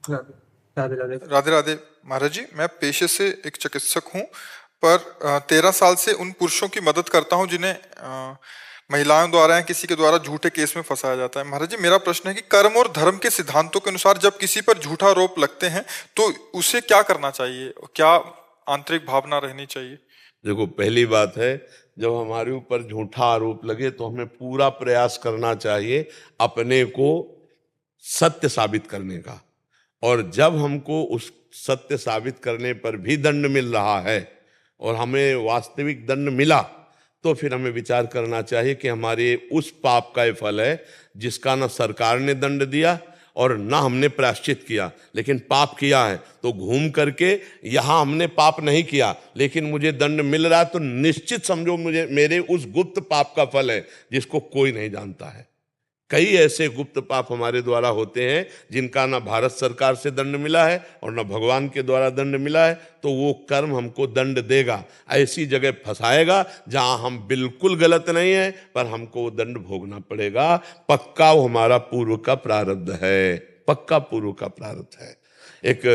राधे राधे। राधे राधे। महाराज जी, मैं पेशे से एक चिकित्सक हूँ, पर 13 साल से उन पुरुषों की मदद करता हूँ जिन्हें महिलाओं द्वारा या किसी के द्वारा झूठे केस में फंसाया जाता है। महाराज जी, मेरा प्रश्न है कि कर्म और धर्म के सिद्धांतों के अनुसार जब किसी पर झूठा आरोप लगते हैं तो उसे क्या करना चाहिए, क्या आंतरिक भावना रहनी चाहिए? देखो, पहली बात है, जब हमारे ऊपर झूठा आरोप लगे तो हमें पूरा प्रयास करना चाहिए अपने को सत्य साबित करने का। और जब हमको उस सत्य साबित करने पर भी दंड मिल रहा है और हमें वास्तविक दंड मिला, तो फिर हमें विचार करना चाहिए कि हमारे उस पाप का ये फल है जिसका ना सरकार ने दंड दिया और ना हमने प्रायश्चित किया, लेकिन पाप किया है। तो घूम करके यहां हमने पाप नहीं किया लेकिन मुझे दंड मिल रहा है, तो निश्चित समझो मुझे मेरे उस गुप्त पाप का फल है जिसको कोई नहीं जानता है। कई ऐसे गुप्त पाप हमारे द्वारा होते हैं जिनका ना भारत सरकार से दंड मिला है और ना भगवान के द्वारा दंड मिला है, तो वो कर्म हमको दंड देगा, ऐसी जगह फंसाएगा जहां हम बिल्कुल गलत नहीं है पर हमको वो दंड भोगना पड़ेगा। पक्का वो हमारा पूर्व का प्रारब्ध है, पक्का पूर्व का प्रारब्ध है। एक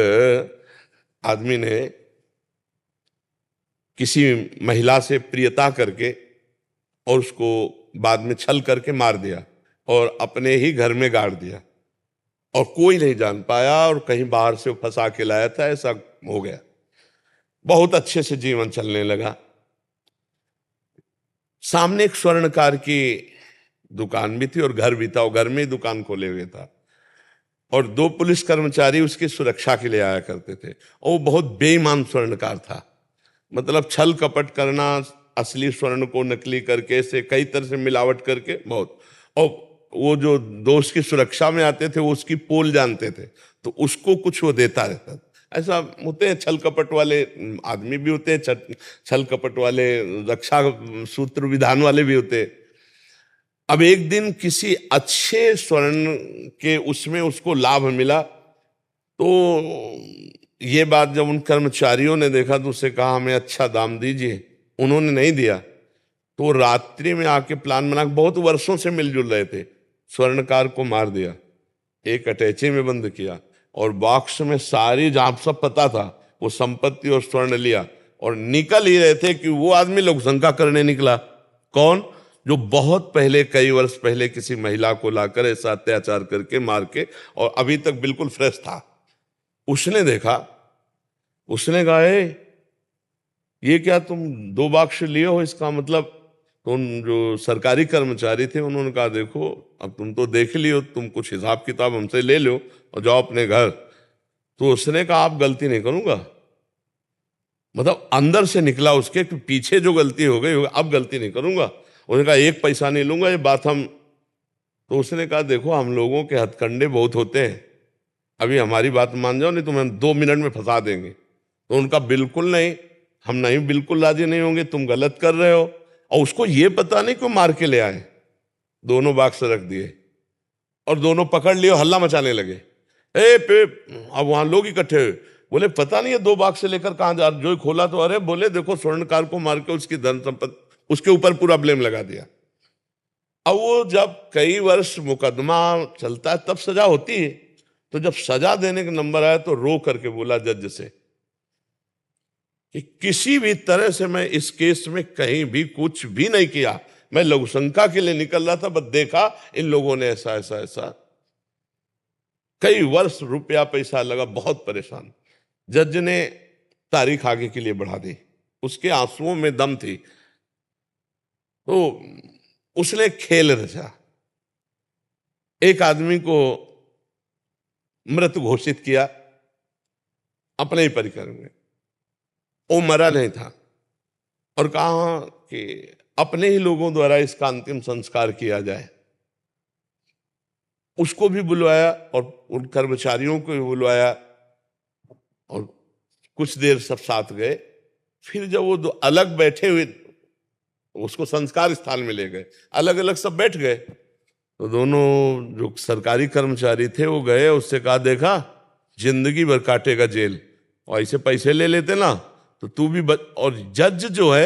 आदमी ने किसी महिला से प्रियता करके और उसको बाद में छल करके मार दिया और अपने ही घर में गाड़ दिया और कोई नहीं जान पाया और कहीं बाहर से फंसा के लाया था, ऐसा हो गया। बहुत अच्छे से जीवन चलने लगा। सामने एक स्वर्णकार की दुकान भी थी और घर भी था, और घर में ही दुकान खोले हुए था और 2 पुलिस कर्मचारी उसकी सुरक्षा के लिए आया करते थे। और वो बहुत बेईमान स्वर्णकार था, मतलब छल कपट करना, असली स्वर्ण को नकली करके से कई तरह से मिलावट करके बहुत। और वो जो दोस्त की सुरक्षा में आते थे वो उसकी पोल जानते थे, तो उसको कुछ वो देता रहता था। ऐसा होते हैं, छल कपट वाले आदमी भी होते हैं, छल कपट वाले रक्षा सूत्र विधान वाले भी होते हैं। अब एक दिन किसी अच्छे स्वर्ण के उसमें उसको लाभ मिला, तो ये बात जब उन कर्मचारियों ने देखा तो उससे कहा हमें अच्छा दाम दीजिए। उन्होंने नहीं दिया तो रात्रि में आके प्लान बना, बहुत वर्षों से मिलजुल रहे थे, स्वर्णकार को मार दिया, एक अटैची में बंद किया और बॉक्स में सारी, जहां सब पता था, वो संपत्ति और स्वर्ण लिया और निकल ही रहे थे कि वो आदमी लोकशंका करने निकला। कौन? जो बहुत पहले, कई वर्ष पहले किसी महिला को लाकर ऐसा अत्याचार करके मार के और अभी तक बिल्कुल फ्रेश था। उसने देखा, उसने कहा ये क्या तुम 2 बाक्स लिए हो, इसका मतलब? तो उन जो सरकारी कर्मचारी थे उन्होंने कहा देखो, अब तुम तो देख लियो, तुम कुछ हिसाब किताब हमसे ले लो और जाओ अपने घर। तो उसने कहा आप गलती नहीं करूंगा, मतलब अंदर से निकला उसके कि पीछे जो गलती हो गई अब गलती नहीं करूंगा। उसने कहा 1 पैसा नहीं लूंगा, ये बात हम। तो उसने कहा देखो, हम लोगों के हथकंडे बहुत होते हैं, अभी हमारी बात मान जाओ नहीं तो हम 2 मिनट में फंसा देंगे। तो उनका बिल्कुल नहीं, हम नहीं, बिल्कुल राजी नहीं होंगे, तुम गलत कर रहे हो। और उसको ये पता नहीं क्यों मार के ले आए, दोनों बाक्स रख दिए और दोनों पकड़ लिए, हल्ला मचाने लगे। अब वहां लोग इकट्ठे हुए, बोले पता नहीं है 2 बाक्स से लेकर कहां जा, जो खोला तो अरे, बोले देखो स्वर्णकार को मार के उसकी धन संपत्ति, उसके ऊपर पूरा ब्लेम लगा दिया। अब वो जब कई वर्ष मुकदमा चलता है तब सजा होती है, तो जब सजा देने का नंबर आया तो रो करके बोला जज से कि किसी भी तरह से मैं इस केस में कहीं भी कुछ भी नहीं किया, मैं लघुशंका के लिए निकल रहा था, बस देखा इन लोगों ने ऐसा ऐसा ऐसा। कई वर्ष रुपया पैसा लगा, बहुत परेशान। जज ने तारीख आगे के लिए बढ़ा दी, उसके आंसुओं में दम थी, तो उसने खेल रचा, एक आदमी को मृत घोषित किया अपने ही परिकर में। वो मरा नहीं था और कहा कि अपने ही लोगों द्वारा इसका अंतिम संस्कार किया जाए। उसको भी बुलवाया और उन कर्मचारियों को भी बुलवाया और कुछ देर सब साथ गए। फिर जब वो 2 अलग बैठे हुए, उसको संस्कार स्थान में ले गए, अलग अलग सब बैठ गए, तो दोनों जो सरकारी कर्मचारी थे वो गए, उससे कहा देखा जिंदगी भर काटेगा जेल, और ऐसे पैसे ले लेते ना तो तू भी और जज जो है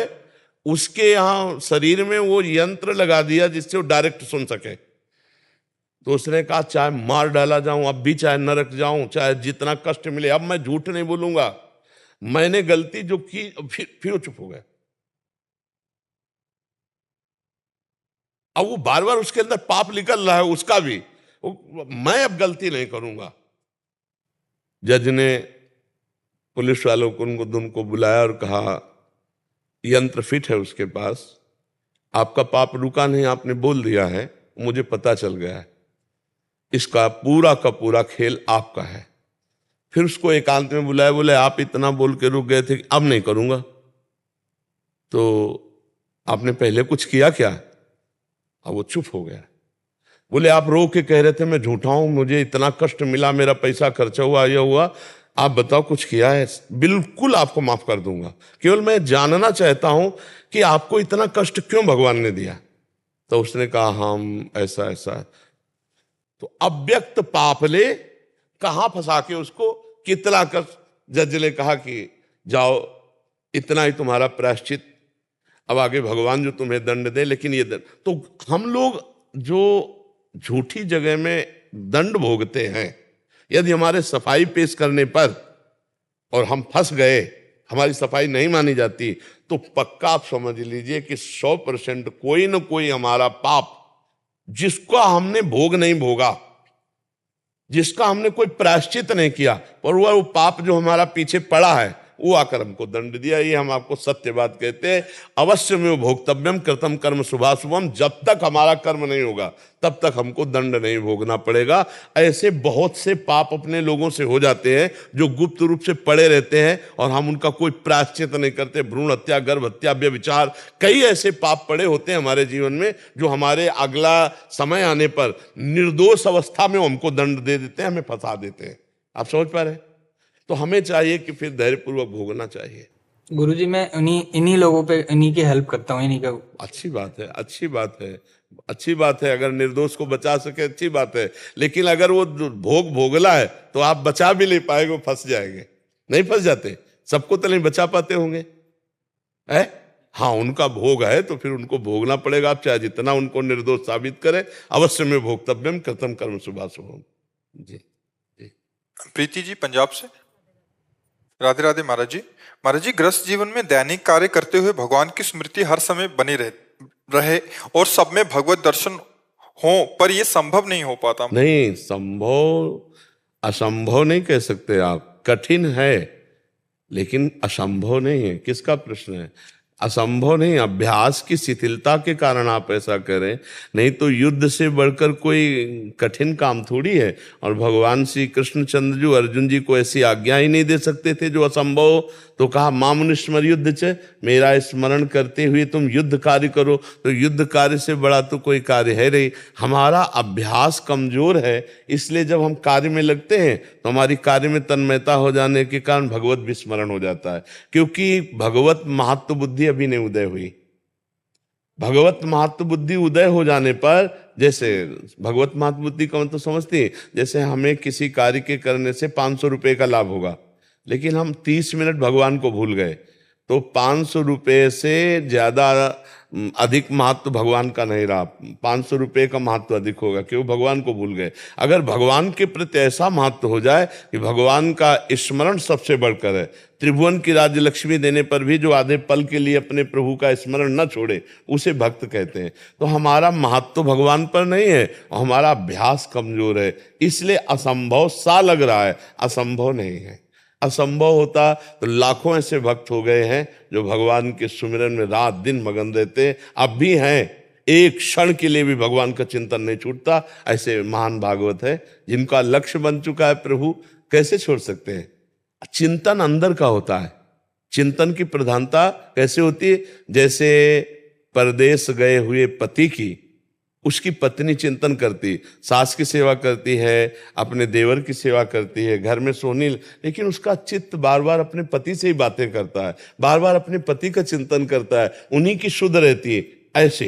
उसके यहां शरीर में वो यंत्र लगा दिया जिससे वो डायरेक्ट सुन सके। तो उसने कहा चाहे मार डाला जाऊं, अब भी चाहे नरक जाऊं, चाहे जितना कष्ट मिले, अब मैं झूठ नहीं बोलूंगा, मैंने गलती जो की। फिर वो चुप हो गया। अब वो बार बार उसके अंदर पाप निकल रहा है उसका भी, मैं अब गलती नहीं करूंगा। जज ने पुलिस वालों को उनको बुलाया और कहा यंत्र फिट है उसके पास, आपका पाप रुका नहीं, आपने बोल दिया है, मुझे पता चल गया है, इसका पूरा का पूरा खेल आपका है। फिर उसको एकांत में बुलाया, बोले आप इतना बोल के रुक गए थे कि अब नहीं करूंगा, तो आपने पहले कुछ किया क्या? अब वो चुप हो गया। बोले आप रो के कह रहे थे मैं झूठा हूं, मुझे इतना कष्ट मिला, मेरा पैसा खर्चा हुआ, यह हुआ, आप बताओ कुछ किया है? बिल्कुल आपको माफ कर दूंगा, केवल मैं जानना चाहता हूं कि आपको इतना कष्ट क्यों भगवान ने दिया। तो उसने कहा हम ऐसा ऐसा। तो अव्यक्त पाप ले कहां फंसा के उसको कितना कर। जज ने कहा कि जाओ, इतना ही तुम्हारा प्रायश्चित, अब आगे भगवान जो तुम्हें दंड दे, लेकिन ये दंड। तो हम लोग जो झूठी जगह में दंड भोगते हैं, यदि हमारे सफाई पेश करने पर और हम फंस गए, हमारी सफाई नहीं मानी जाती, तो पक्का आप समझ लीजिए कि 100% कोई ना कोई हमारा पाप जिसका हमने भोग नहीं भोगा, जिसका हमने कोई प्रायश्चित नहीं किया, पर वो पाप जो हमारा पीछे पड़ा है, वो आकर हमको दंड दिया। ये हम आपको सत्य बात कहते हैं। अवश्य में भोक्तव्यम कृतम कर्म शुभाशुभम, जब तक हमारा कर्म नहीं होगा तब तक हमको दंड नहीं भोगना पड़ेगा। ऐसे बहुत से पाप अपने लोगों से हो जाते हैं जो गुप्त रूप से पड़े रहते हैं और हम उनका कोई प्रायश्चित नहीं करते। भ्रूण हत्या, गर्भ हत्या, व्यभिचार, कई ऐसे पाप पड़े होते हैं हमारे जीवन में जो हमारे अगला समय आने पर निर्दोष अवस्था में हमको दंड दे देते हैं, हमें फंसा देते हैं। आप समझ पा रहे हैं? तो हमें चाहिए कि फिर धैर्यपूर्वक भोगना चाहिए। गुरुजी मैं इन्हीं लोगों पे इन्हीं की हेल्प करता हूँ, इन्हीं का। अच्छी बात है, अच्छी बात है, अच्छी बात है। अगर निर्दोष को बचा सके अच्छी बात है, लेकिन अगर वो भोगला है तो आप बचा भी नहीं पाएंगे, वो फंस जाएंगे। नहीं फंस जाते? सबको तो नहीं बचा पाते होंगे, है? हाँ, उनका भोग है तो फिर उनको भोगना पड़ेगा। आप चाहे जितना उनको निर्दोष साबित करें, अवश्य में भोक्तव्यम कृतम कर्म शुभाशुभम। जी जी। प्रीति जी पंजाब से। राधे राधे महाराज जी। महाराज जी, ग्रस्त जीवन में दैनिक कार्य करते हुए भगवान की स्मृति हर समय बनी रहे और सब में भगवत दर्शन हो, पर यह संभव नहीं हो पाता। नहीं, संभव असंभव नहीं कह सकते आप, कठिन है लेकिन असंभव नहीं है। किसका प्रश्न है? असंभव नहीं, अभ्यास की शिथिलता के कारण आप ऐसा करें, नहीं तो युद्ध से बढ़कर कोई कठिन काम थोड़ी है। और भगवान श्री कृष्णचंद्र जी अर्जुन जी को ऐसी आज्ञा ही नहीं दे सकते थे जो असंभव हो। तो कहा मामुनिस्मर युद्ध च, मेरा स्मरण करते हुए तुम युद्ध कार्य करो। तो युद्ध कार्य से बड़ा तो कोई कार्य है नहीं। हमारा अभ्यास कमजोर है, इसलिए जब हम कार्य में लगते हैं तो हमारी कार्य में तन्मयता हो जाने के कारण भगवत विस्मरण हो जाता है, क्योंकि भगवत महत्व बुद्धि अभी नहीं उदय हुई। भगवत महत्व बुद्धि उदय हो जाने पर, जैसे भगवत महत्व बुद्धि का मतलब समझती है, जैसे हमें किसी कार्य के करने से 500 रुपये का लाभ होगा, लेकिन हम 30 मिनट भगवान को भूल गए, तो 500 रुपये से ज्यादा अधिक महत्व भगवान का नहीं रहा। 500 रुपये का महत्व अधिक होगा, क्यों? भगवान को भूल गए। अगर भगवान के प्रति ऐसा महत्व हो जाए कि भगवान का स्मरण सबसे बढ़कर है, त्रिभुवन की राज्य लक्ष्मी देने पर भी जो आधे पल के लिए अपने प्रभु का स्मरण न छोड़े, उसे भक्त कहते हैं। तो हमारा महत्व भगवान पर नहीं है और हमारा अभ्यास कमजोर है, इसलिए असंभव सा लग रहा है, असंभव नहीं है। असंभव होता तो लाखों ऐसे भक्त हो गए हैं जो भगवान के सुमिरन में रात दिन मगन रहते, अब भी हैं, एक क्षण के लिए भी भगवान का चिंतन नहीं छूटता। ऐसे महान भागवत है जिनका लक्ष्य बन चुका है प्रभु, कैसे छोड़ सकते हैं? चिंतन अंदर का होता है। चिंतन की प्रधानता कैसे होती है? जैसे परदेश गए हुए पति की उसकी पत्नी चिंतन करती, सास की सेवा करती है, अपने देवर की सेवा करती है, घर में सोनी, लेकिन उसका चित्त बार बार अपने पति से ही बातें करता है, बार बार अपने पति का चिंतन करता है, उन्हीं की शुद्ध रहती है। ऐसे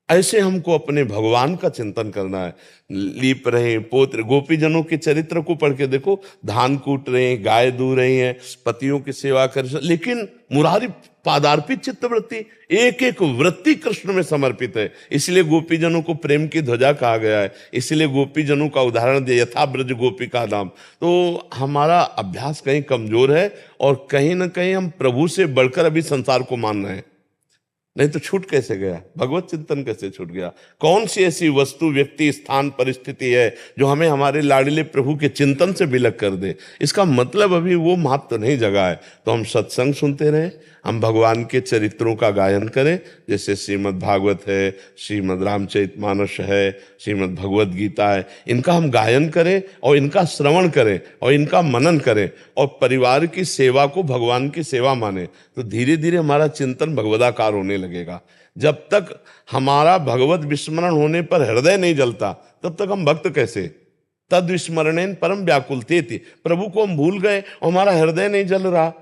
ऐसे हमको अपने भगवान का चिंतन करना है। लीप रहे हैं, पोत रहे, गोपी जनों के चरित्र को पढ़ के देखो, धान कूट रहे हैं, गाय दूह रही हैं, पतियों की सेवा कर रहे हैं, लेकिन मुरारी पादार्पित चित्तवृत्ति, एक एक वृत्ति कृष्ण में समर्पित है। इसलिए गोपी जनों को प्रेम की ध्वजा कहा गया है, इसलिए गोपी जनों का उदाहरण दिया, यथा ब्रज गोपी का नाम। तो हमारा अभ्यास कहीं कमजोर है और कहीं ना कहीं हम प्रभु से बढ़कर अभी संसार को मान रहे हैं। नहीं तो छूट कैसे गया, भगवत चिंतन कैसे छूट गया? कौन सी ऐसी वस्तु, व्यक्ति, स्थान, परिस्थिति है जो हमें हमारे लाडले प्रभु के चिंतन से विलग कर दे? इसका मतलब अभी वो महत्व नहीं जगा है। तो हम सत्संग सुनते रहे, हम भगवान के चरित्रों का गायन करें, जैसे श्रीमद् भागवत है, श्रीमद् रामचरितमानस है, श्रीमद् भगवत गीता है, इनका हम गायन करें और इनका श्रवण करें और इनका मनन करें और परिवार की सेवा को भगवान की सेवा माने, तो धीरे धीरे हमारा चिंतन भगवदाकार होने लगेगा। जब तक हमारा भगवत विस्मरण होने पर हृदय नहीं जलता, तब तक हम भक्त कैसे? तद विस्मरणेन परम व्याकुलतेति, प्रभु को हम भूल गए और हमारा हृदय नहीं जल रहा।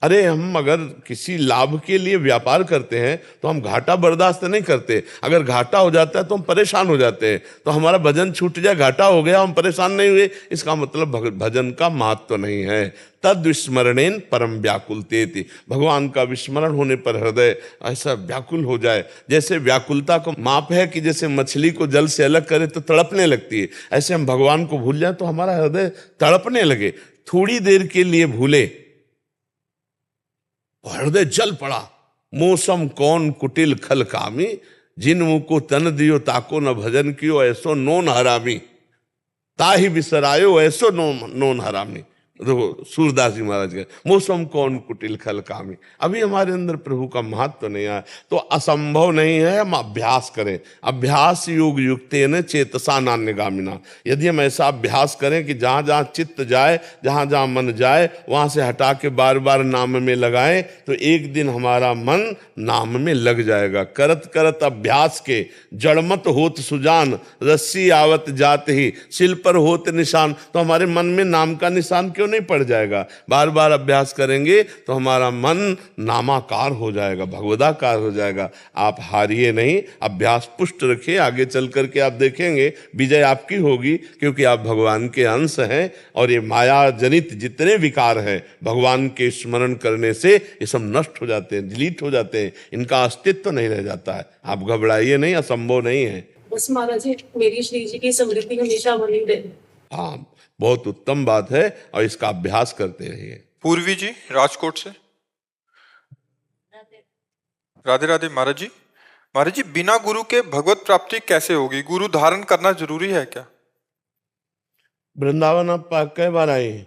अरे हम अगर किसी लाभ के लिए व्यापार करते हैं तो हम घाटा बर्दाश्त नहीं करते, अगर घाटा हो जाता है तो हम परेशान हो जाते हैं। तो हमारा भजन छूट जाए, घाटा हो गया, हम परेशान नहीं हुए, इसका मतलब भजन का महत्व नहीं है। तद विस्मरणेन परम व्याकुलतेति, भगवान का विस्मरण होने पर हृदय ऐसा व्याकुल हो जाए। जैसे व्याकुलता को माप है कि जैसे मछली को जल से अलग करे तो तड़पने लगती है, ऐसे हम भगवान को भूल जाए तो हमारा हृदय तड़पने लगे। थोड़ी देर के लिए भूले, हृदय जल पड़ा। मौसम कौन कुटिल खल कामी, जिन मुँह को तन दियो ताको न भजन कियो, ऐसो नोन हरामी, ताही बिसरायो ऐसो नोन हरामी। देखो सूरदास जी महाराज के मौसम कौन कुटिल खल कामी, अभी हमारे अंदर प्रभु का महत्व नहीं आया। तो असंभव नहीं है, हम अभ्यास करें। अभ्यास योग युक्तेन चेतसा नान्यगामिना, यदि हम ऐसा अभ्यास करें कि जहाँ जहाँ चित्त जाए, जहाँ जहाँ मन जाए, वहाँ से हटा के बार बार नाम में लगाएं, तो एक दिन हमारा मन नाम में लग जाएगा। करत करत अभ्यास के जड़मत होत सुजान, रस्सी आवत जात ही शिल पर होत निशान। तो हमारे मन में नाम का निशान क्यों नहीं पड़ जाएगा? बार बार अभ्यास करेंगे तो हमारा मन नामाकार हो जाएगा, भगवदाकार हो जाएगा। आप हारिए नहीं, अभ्यास पुष्ट रखिए, आगे चल करके आप देखेंगे विजय आपकी होगी, क्योंकि आप भगवान के अंश हैं। और ये माया जनित जितने विकार हैं, भगवान के स्मरण करने से ये सब नष्ट हो जाते हैं, डिलीट हो जाते हैं, इनका अस्तित्व नहीं रह जाता है। आप घबराइए नहीं, असंभव नहीं है। बस महाराज जी, मेरी श्री जी की समृद्धि हमेशा बनी रहे। हाँ, बहुत उत्तम बात है और इसका अभ्यास करते रहिए। पूर्वी जी राजकोट से। राधे राधे महाराज जी। महाराज जी, बिना गुरु के भगवत प्राप्ति कैसे होगी? गुरु धारण करना जरूरी है क्या? वृंदावन आप कई बार आए हैं?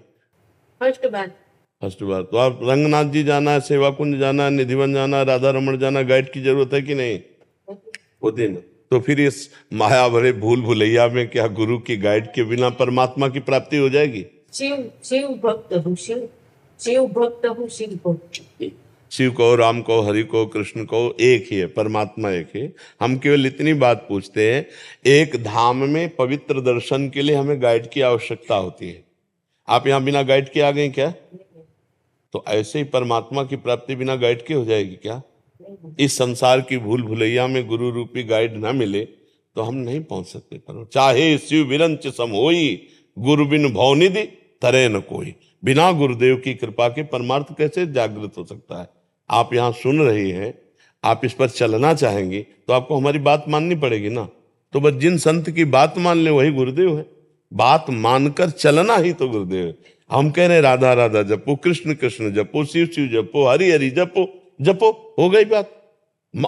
फर्स्ट बार। फर्स्ट बार। तो आप रंगनाथ जी जाना है, सेवा कुंज जाना है, निधिवन जाना है, राधा रमण जाना, गाइड की जरूरत है कि नहीं? होती ना। तो फिर इस माया भरे भूल भुलैया में क्या गुरु की गाइड के बिना परमात्मा की प्राप्ति हो जाएगी? शिव भक्त हूँ, शिव भक्त हूँ, शिव भक्त। शिव को, राम को, हरि को, कृष्ण को, एक ही है, परमात्मा एक है। हम केवल इतनी बात पूछते हैं, एक धाम में पवित्र दर्शन के लिए हमें गाइड की आवश्यकता होती है। आप यहाँ बिना गाइड के आ गए क्या? तो ऐसे ही परमात्मा की प्राप्ति बिना गाइड के हो जाएगी क्या? इस संसार की भूल भुलैया में गुरु रूपी गाइड ना मिले तो हम नहीं पहुंच सकते। पर चाहे शिव विरंच सम होई, गुरु बिन भवनिधि तरे न कोई। बिना गुरुदेव की कृपा के परमार्थ कैसे जागृत हो सकता है? आप यहाँ सुन रही हैं, आप इस पर चलना चाहेंगी तो आपको हमारी बात माननी पड़ेगी ना। तो बस जिन संत की बात मान ले वही गुरुदेव है। बात मानकर चलना ही तो गुरुदेव है। हम कह रहे राधा राधा जपो, कृष्ण कृष्ण जपो, शिव शिव जपो, हरि हरि जपो, जपो, हो गई बात।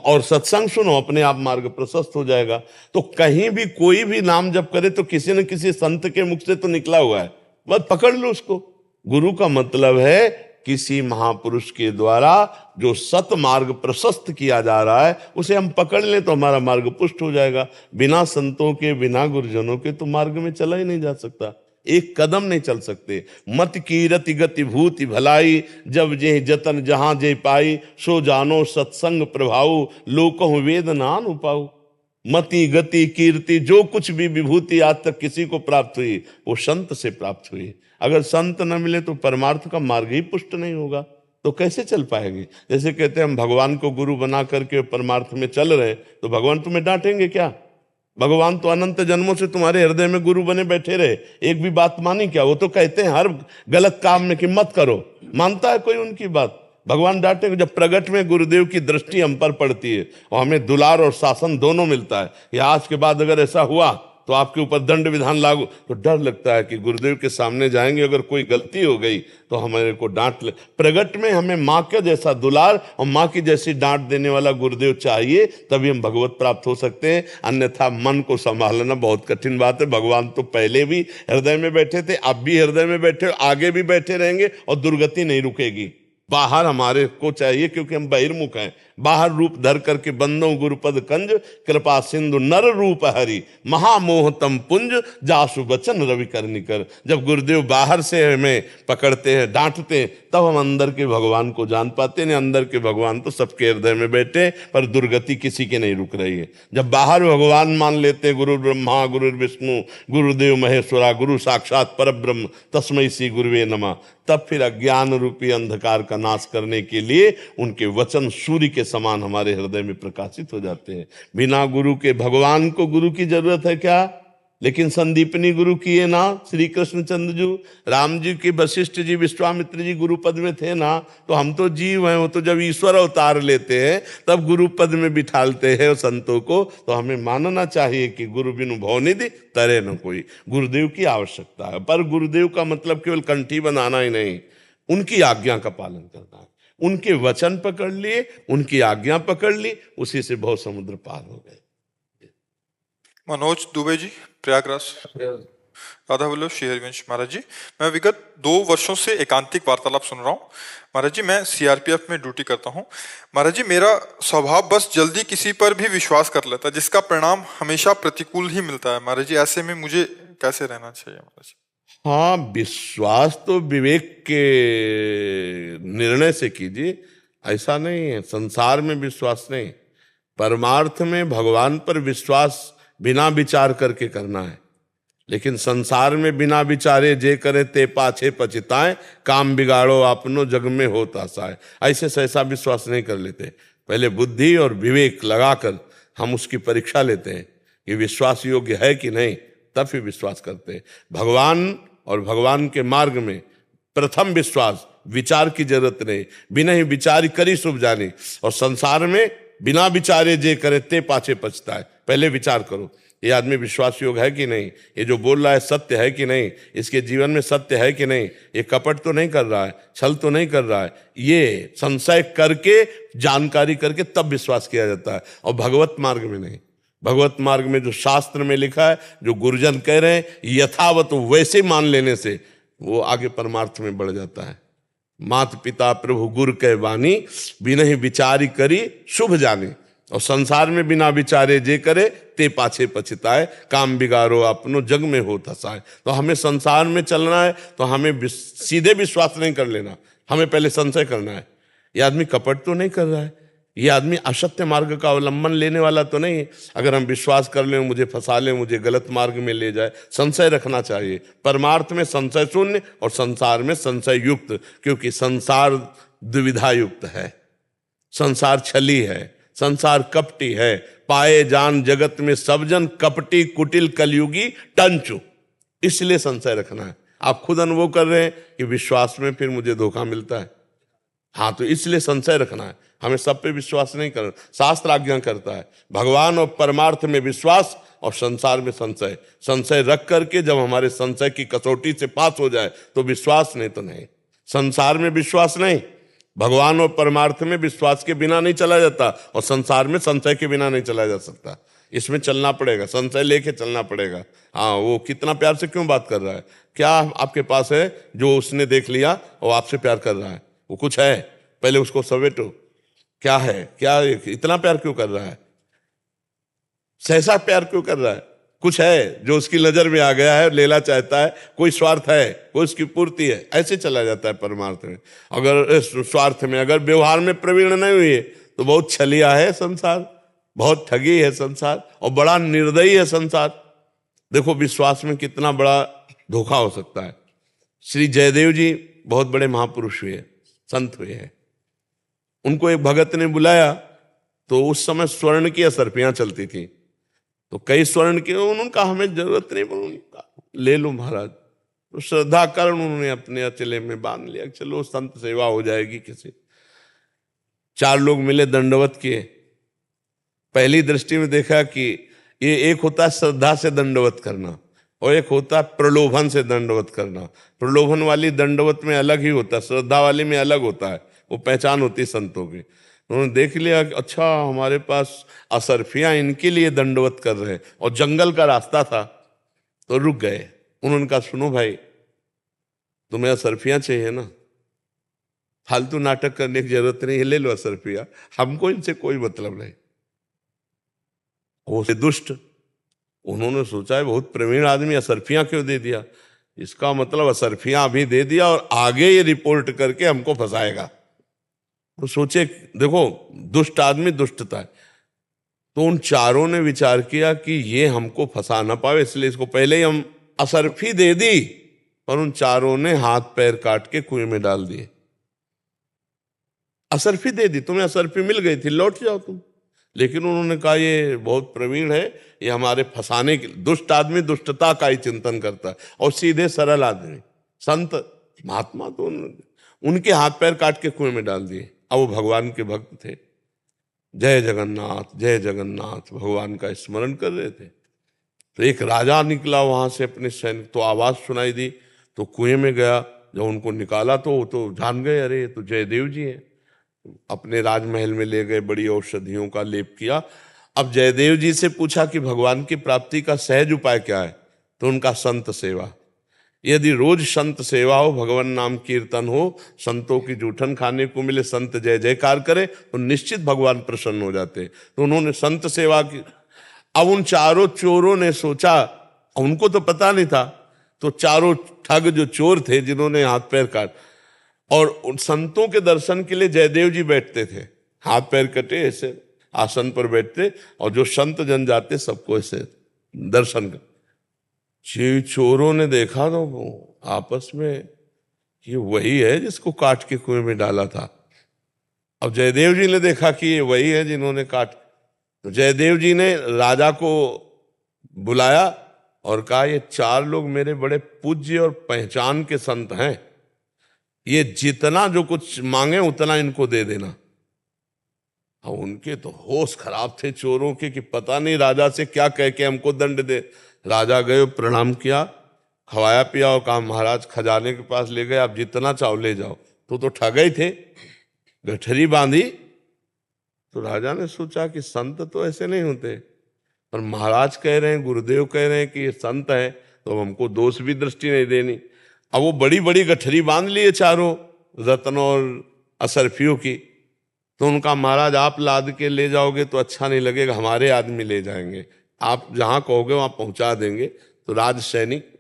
और सत्संग सुनो, अपने आप मार्ग प्रशस्त हो जाएगा। तो कहीं भी कोई भी नाम जप करे तो किसी न किसी संत के मुख से तो निकला हुआ है, बस पकड़ लो उसको। गुरु का मतलब है किसी महापुरुष के द्वारा जो सत मार्ग प्रशस्त किया जा रहा है उसे हम पकड़ लें तो हमारा मार्ग पुष्ट हो जाएगा। बिना संतों के, बिना गुरुजनों के तो मार्ग में चला ही नहीं जा सकता, एक कदम नहीं चल सकते। मत की रति गति भूति भलाई, जब जे जतन जहां जे पाई, सो जानो सत्संग प्रभाऊ, लोकहु वेद नान उपाऊ। मति गति कीर्ति जो कुछ भी विभूति आज तक किसी को प्राप्त हुई वो संत से प्राप्त हुई। अगर संत न मिले तो परमार्थ का मार्ग ही पुष्ट नहीं होगा। तो कैसे चल पाएंगे? जैसे कहते हैं हम भगवान को गुरु बना करके परमार्थ में चल रहे, तो भगवान तुम्हें डांटेंगे क्या? भगवान तो अनंत जन्मों से तुम्हारे हृदय में गुरु बने बैठे रहे, एक भी बात मानी क्या? वो तो कहते हैं हर गलत काम में कि मत करो, मानता है कोई उनकी बात? भगवान डांटेंगे? जब प्रगट में गुरुदेव की दृष्टि हम पर पड़ती है और हमें दुलार और शासन दोनों मिलता है, या आज के बाद अगर ऐसा हुआ तो आपके ऊपर दंड विधान लागू, तो डर लगता है कि गुरुदेव के सामने जाएंगे, अगर कोई गलती हो गई तो हमारे को डांट ले। प्रगट में हमें माँ के जैसा दुलार और माँ की जैसी डांट देने वाला गुरुदेव चाहिए, तभी हम भगवत प्राप्त हो सकते हैं। अन्यथा मन को संभालना बहुत कठिन बात है। भगवान तो पहले भी हृदय में बैठे थे, अब भी हृदय में बैठे, आगे भी बैठे रहेंगे और दुर्गति नहीं रुकेगी। बाहर हमारे को चाहिए, क्योंकि हम बहिर्मुख हैं। बाहर रूप धर करके बंदो गुरुपद कंज, कृपा सिंधु नर रूप हरि, महामोहतम पुंज, जासु बचन रवि करनिकर। जब गुरुदेव बाहर से हमें पकड़ते हैं, डांटते हैं, तब हम अंदर के भगवान को जान पाते हैं। अंदर के भगवान तो सबके हृदय में बैठे, पर दुर्गति किसी के नहीं रुक रही है। जब बाहर भगवान मान लेते हैं, गुरु ब्रह्मा गुरु विष्णु गुरुदेव महेश्वरा, गुरु साक्षात परब्रह्म तस्मै श्री गुरुवे नमः, तब फिर अज्ञान रूपी अंधकार का नाश करने के लिए उनके वचन सूर्य के समान हमारे हृदय में प्रकाशित हो जाते हैं। बिना गुरु के भगवान को गुरु की जरूरत है क्या? लेकिन संदीपनी गुरु किए ना श्री कृष्णचंद्र जी, राम जी की वशिष्ठ जी विश्वामित्र जी गुरु पद में थे ना, तो हम तो जीव हैं। वो तो जब ईश्वर अवतार लेते हैं तब गुरु पद में बिठालते हैं संतों को। तो हमें मानना चाहिए कि गुरु बिनु भवनिधि तरे न कोई, गुरुदेव की आवश्यकता है। पर गुरुदेव का मतलब केवल कंठी बनाना ही नहीं, उनकी आज्ञा का पालन करना है। उनके वचन पकड़ लिए, उनकी आज्ञा पकड़ ली, उसी से बहुत समुद्र पार हो गए। मनोज दुबे जी, प्रयागराज। राधा वल्लभ श्री हरिवंश। महाराज जी, मैं विगत 2 वर्षों से एकांतिक वार्तालाप सुन रहा हूँ। महाराज जी, मैं सीआरपीएफ में ड्यूटी करता हूँ। महाराज जी, मेरा स्वभाव बस जल्दी किसी पर भी विश्वास कर लेता है, जिसका परिणाम हमेशा प्रतिकूल ही मिलता है। महाराज जी, ऐसे में मुझे कैसे रहना चाहिए? महाराज जी, हाँ, विश्वास तो विवेक के निर्णय से कीजिए, ऐसा नहीं है। संसार में विश्वास नहीं, परमार्थ में भगवान पर विश्वास बिना विचार करके करना है। लेकिन संसार में बिना विचारे जे करे ते पाछे पछताए, काम बिगाड़ो आपनो जग में होता साए। ऐसे से ऐसा विश्वास नहीं कर लेते। पहले बुद्धि और विवेक लगाकर हम उसकी परीक्षा लेते हैं कि विश्वास योग्य है कि नहीं, तब ही विश्वास करते हैं। भगवान और भगवान के मार्ग में प्रथम विश्वास, विचार की जरूरत नहीं, बिना ही विचारी करी शुभ जानी। और संसार में बिना विचारे जे करे ते पाछे पछताए। पहले विचार करो, ये आदमी विश्वास योग्य है कि नहीं, ये जो बोल रहा है सत्य है कि नहीं, इसके जीवन में सत्य है कि नहीं, ये कपट तो नहीं कर रहा है, छल तो नहीं कर रहा है। ये संशय करके, जानकारी करके तब विश्वास किया जाता है, और भगवत मार्ग में नहीं। भगवत मार्ग में जो शास्त्र में लिखा है, जो गुरुजन कह रहे हैं, यथावत वैसे मान लेने से वो आगे परमार्थ में बढ़ जाता है। मात पिता प्रभु गुरु कह वाणी, बिना ही विचारी करी शुभ जानी। और संसार में बिना विचारे जे करे ते पाछे पछताए, काम बिगाड़ो अपनो जग में हो हसाए। तो हमें संसार में चलना है तो हमें सीधे विश्वास नहीं कर लेना, हमें पहले संशय करना है। ये आदमी कपट तो नहीं कर रहा है, ये आदमी असत्य मार्ग का अवलंबन लेने वाला तो नहीं है। अगर हम विश्वास कर लें मुझे फंसा लें, मुझे गलत मार्ग में ले जाए, संशय रखना चाहिए। परमार्थ में संशय शून्य और संसार में संशय युक्त, क्योंकि संसार दुविधा युक्त है, संसार छली है, संसार कपटी है। पाए जान जगत में सब जन कपटी कुटिल कलयुगी टंचु, इसलिए संशय रखना है। आप खुद अनुभव कर रहे हैं कि विश्वास में फिर मुझे धोखा मिलता है, हाँ, तो इसलिए संशय रखना है। हमें सब पे विश्वास नहीं करना। शास्त्र आज्ञा करता है भगवान और परमार्थ में विश्वास और संसार में संशय। संशय रख करके जब हमारे संशय की कसौटी से पास हो जाए तो विश्वास, नहीं तो नहीं। संसार में विश्वास नहीं, भगवान और परमार्थ में विश्वास के बिना नहीं चला जाता, और संसार में संशय के बिना नहीं चला जा सकता। इसमें चलना पड़ेगा, संशय लेके चलना पड़ेगा। हाँ, वो कितना प्यार से क्यों बात कर रहा है, क्या आपके पास है जो उसने देख लिया और आपसे प्यार कर रहा है? वो कुछ है, पहले उसको समेटो। क्या है, क्या इतना प्यार क्यों कर रहा है, सहसा प्यार क्यों कर रहा है? कुछ है जो उसकी नजर में आ गया है, लेना चाहता है, कोई स्वार्थ है, कोई उसकी पूर्ति है। ऐसे चला जाता है परमार्थ में। अगर स्वार्थ में, अगर व्यवहार में प्रवीण नहीं हुई तो बहुत छलिया है संसार, बहुत ठगी है संसार, और बड़ा निर्दयी है संसार। देखो विश्वास में कितना बड़ा धोखा हो सकता है। श्री जयदेव जी बहुत बड़े महापुरुष हुए, संत हुए हैं। उनको एक भगत ने बुलाया, तो उस समय स्वर्ण की असरफियां चलती थी, तो कई स्वर्ण के, उन्होंने कहा हमें जरूरत नहीं, पर उन्होंने कहा ले लो महाराज। तो श्रद्धा कारण उन्होंने अपने अचले में बांध लिया, चलो संत सेवा हो जाएगी किसी। 4 लोग मिले, दंडवत किए। पहली दृष्टि में देखा कि ये एक होता है श्रद्धा से दंडवत करना, और एक होता है प्रलोभन से दंडवत करना। प्रलोभन वाली दंडवत में अलग ही होता है, श्रद्धा वाली में अलग होता है, वो पहचान होती है संतों की। उन्होंने देख लिया कि अच्छा हमारे पास असरफियां इनके लिए दंडवत कर रहे हैं, और जंगल का रास्ता था, तो रुक गए। उन्होंने कहा सुनो भाई, तुम्हें असरफियां चाहिए ना, फालतू नाटक करने की जरूरत नहीं है, ले लो असरफियां, हमको इनसे कोई मतलब नहीं। वो से दुष्ट, उन्होंने सोचा है बहुत प्रवीण आदमी, असरफियां क्यों दे दिया, इसका मतलब असरफियां अभी दे दिया और आगे ये रिपोर्ट करके हमको फंसाएगा। तो सोचे देखो दुष्ट आदमी, दुष्टता है। तो उन चारों ने विचार किया कि ये हमको फंसा ना पावे, इसलिए इसको पहले ही हम असरफी दे दी, पर उन चारों ने हाथ पैर काट के कुएं में डाल दिए। असरफी दे दी, तुम्हें असरफी मिल गई थी, लौट जाओ तुम। लेकिन उन्होंने कहा ये बहुत प्रवीण है, ये हमारे फंसाने के, दुष्ट आदमी दुष्टता का ही चिंतन करता है, और सीधे सरल आदमी संत महात्मा तो उनके हाथ पैर काट के कुएं में डाल दिए। अब वो भगवान के भक्त थे, जय जगन्नाथ जय जगन्नाथ भगवान का स्मरण कर रहे थे। तो एक राजा निकला वहां से अपने सैनिक, तो आवाज सुनाई दी, तो कुएं में गया। जब उनको निकाला तो जान गए, अरे ये तो जयदेव जी हैं। अपने राजमहल में ले गए, बड़ी औषधियों का लेप किया। अब जयदेव जी से पूछा कि भगवान की प्राप्ति का सहज उपाय क्या है, तो उनका संत सेवा। यदि रोज संत सेवा हो, भगवान नाम कीर्तन हो, संतों की जूठन खाने को मिले, संत जय जयकार करे, तो निश्चित भगवान प्रसन्न हो जाते। तो उन्होंने संत सेवा की। अब उन चारों चोरों ने सोचा, उनको तो पता नहीं था, तो चारों ठग जो चोर थे जिन्होंने हाथ पैर काट, और उन संतों के दर्शन के लिए जयदेव जी बैठते थे, हाथ पैर कटे ऐसे आसन पर बैठते, और जो संत जन जाते सबको ऐसे दर्शन कर। चोरों ने देखा तो आपस में ये वही है जिसको काट के कुएं में डाला था। अब जयदेव जी ने देखा कि ये वही है जिन्होंने काट, तो जयदेव जी ने राजा को बुलाया और कहा ये 4 लोग मेरे बड़े पूज्य और पहचान के संत हैं, ये जितना जो कुछ मांगे उतना इनको दे देना। अब उनके तो होश खराब थे चोरों के कि पता नहीं राजा से क्या कह के हमको दंड दे। राजा गए, प्रणाम किया, खवाया पिया और कहा महाराज खजाने के पास ले गए, आप जितना चाहो ले जाओ। तो ठग ही थे, गठरी बांधी। तो राजा ने सोचा कि संत तो ऐसे नहीं होते, पर महाराज कह रहे हैं, गुरुदेव कह रहे हैं कि ये संत है, तो हमको दोष भी दृष्टि नहीं देनी। अब वो बड़ी बड़ी गठरी बांध लिए चारों रत्न और असरफियों की। तो उनका महाराज आप लाद के ले जाओगे तो अच्छा नहीं लगेगा, हमारे आदमी ले जाएंगे, आप जहां कहोगे वहां पहुंचा देंगे। तो राज सैनिक,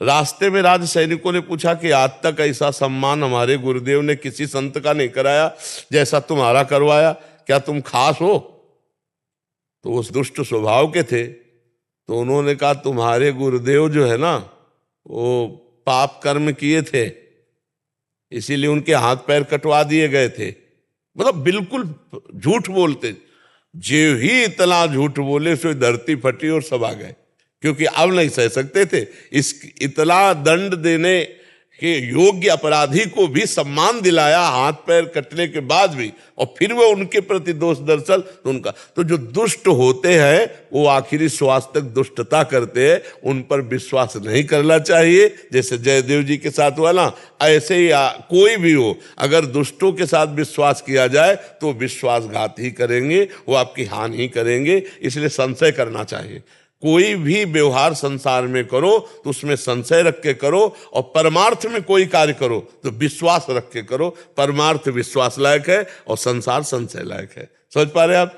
रास्ते में राज सैनिकों ने पूछा कि आज तक ऐसा सम्मान हमारे गुरुदेव ने किसी संत का नहीं कराया जैसा तुम्हारा करवाया, क्या तुम खास हो? तो उस दुष्ट स्वभाव के थे, तो उन्होंने कहा तुम्हारे गुरुदेव जो है ना वो पाप कर्म किए थे, इसीलिए उनके हाथ पैर कटवा दिए गए थे। मतलब बिल्कुल झूठ बोलते, जो ही इतना झूठ बोले सो धरती फटी और सब आ गए, क्योंकि अब नहीं सह सकते थे। इस इतना दंड देने के योग्य अपराधी को भी सम्मान दिलाया हाथ पैर कटने के बाद भी, और फिर वो उनके प्रति दोष दर्शन। तो उनका तो जो दुष्ट होते हैं वो आखिरी श्वास तक दुष्टता करते हैं, उन पर विश्वास नहीं करना चाहिए। जैसे जयदेव जी के साथ हुआ ना, ऐसे ही कोई भी हो, अगर दुष्टों के साथ विश्वास किया जाए तो विश्वासघात ही करेंगे, वो आपकी हानि ही करेंगे। इसलिए संशय करना चाहिए। कोई भी व्यवहार संसार में करो तो उसमें संशय रख के करो, और परमार्थ में कोई कार्य करो तो विश्वास रख के करो। परमार्थ विश्वास लायक है और संसार संशय लायक है। समझ पा रहे आप?